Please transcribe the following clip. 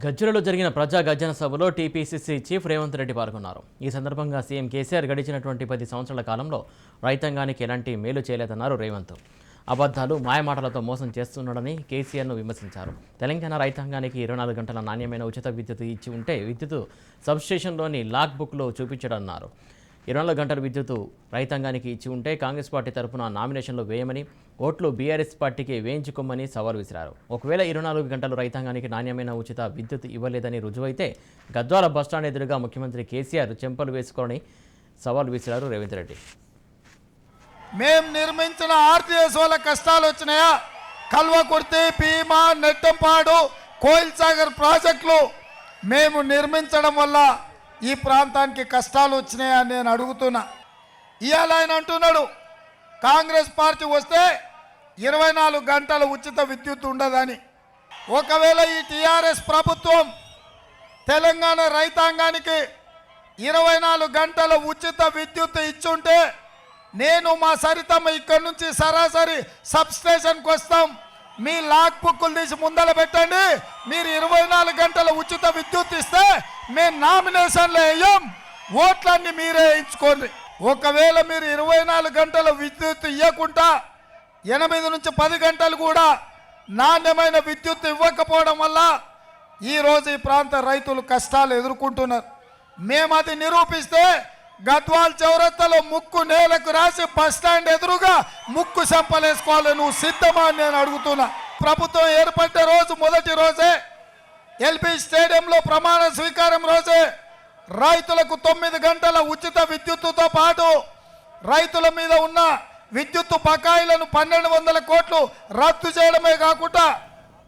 గజ్జలలో జరిగిన ప్రజా గర్జన సభలో టీపీసీసీ చీఫ్ రేవంత్ రెడ్డి పాల్గొన్నారు. ఈ సందర్భంగా సీఎం కేసీఆర్ గడిచినటువంటి 10 సంవత్సరాల కాలంలో రైతాంగానికి ఎలాంటి మేలు చేయలేదన్నారు రేవంత్. అబద్ధాలు మాయమాటలతో మోసం చేస్తున్నాడని కేసీఆర్ను విమర్శించారు. తెలంగాణ రైతాంగానికి 24 గంటల నాణ్యమైన ఉచిత విద్యుత్ ఇచ్చి ఉంటే విద్యుత్ సబ్స్టేషన్లోని లాక్ బుక్లో చూపించడన్నారు. 24 గంటల విద్యుత్ రైతాంగానికి ఇచ్చి ఉంటే కాంగ్రెస్ పార్టీ తరఫున నామినేషన్లు వేయమని, ఓట్లు బీఆర్ఎస్ పార్టీకి వేయించుకోమని సవాల్ విసిరారు. ఒకవేళ 24 గంటలు రైతాంగానికి నాణ్యమైన ఉచిత విద్యుత్ ఇవ్వలేదని రుజువైతే గద్వాల బస్టాండ్ ఎదురుగా ముఖ్యమంత్రి కేసీఆర్ చెంపలు వేసుకోవాలని సవాల్ విసిరారు రేవంత్ రెడ్డి. మేము నిర్మించిన ఆర్టీఎస్ వల్ల కష్టాలు వచ్చినాయా? కల్వకుర్తి, భీమా, నెట్టంపాడు, కోయిల్ సాగర్ ప్రాజెక్టులు మేము నిర్మించడం వల్ల ఈ ప్రాంతానికి కష్టాలు వచ్చినాయా అని నేను అడుగుతున్నా. ఇవాళ ఆయన అంటున్నాడు కాంగ్రెస్ పార్టీ వస్తే 24 గంటల ఉచిత విద్యుత్ ఉండదని. ఒకవేళ ఈ టీఆర్ఎస్ ప్రభుత్వం తెలంగాణ రైతాంగానికి 24 గంటల ఉచిత విద్యుత్ ఇచ్చుంటే నేను మా సరితమ్మ ఇక్కడి నుంచి సరాసరి సబ్ స్టేషన్కి వస్తాం, మీ లాక్ బుక్కులు తీసి ముందర పెట్టండి, మీరు 24 గంటల ఉచిత విద్యుత్ ఇస్తే మేము నామినేషన్లు వేయం, ఓట్లన్నీ మీరే వేయించుకోండి. ఒకవేళ మీరు 24 గంటల విద్యుత్ ఇవ్వకుండా 8 నుంచి 10 గంటలు కూడా నాణ్యమైన విద్యుత్ ఇవ్వకపోవడం వల్ల ఈరోజు ఈ ప్రాంత రైతులు కష్టాలు ఎదుర్కొంటున్నారు. మేము అది నిరూపిస్తే గద్వాల్ చౌరత్తలో ముక్కు నేలకు రాసి బస్టాండ్ ఎదురుగా ముక్కు సంపలేసుకోవాలి. నువ్వు సిద్ధమా అని నేను అడుగుతున్నా. ప్రభుత్వం ఏర్పడ్డ రోజు మొదటి రోజే ఎల్బీ స్టేడియంలో ప్రమాణ స్వీకారం రోజే రైతులకు 9 గంటల ఉచిత విద్యుత్తుతో పాటు రైతుల మీద ఉన్న విద్యుత్తు బకాయిలను 1200 కోట్లు రద్దు చేయడమే కాకుండా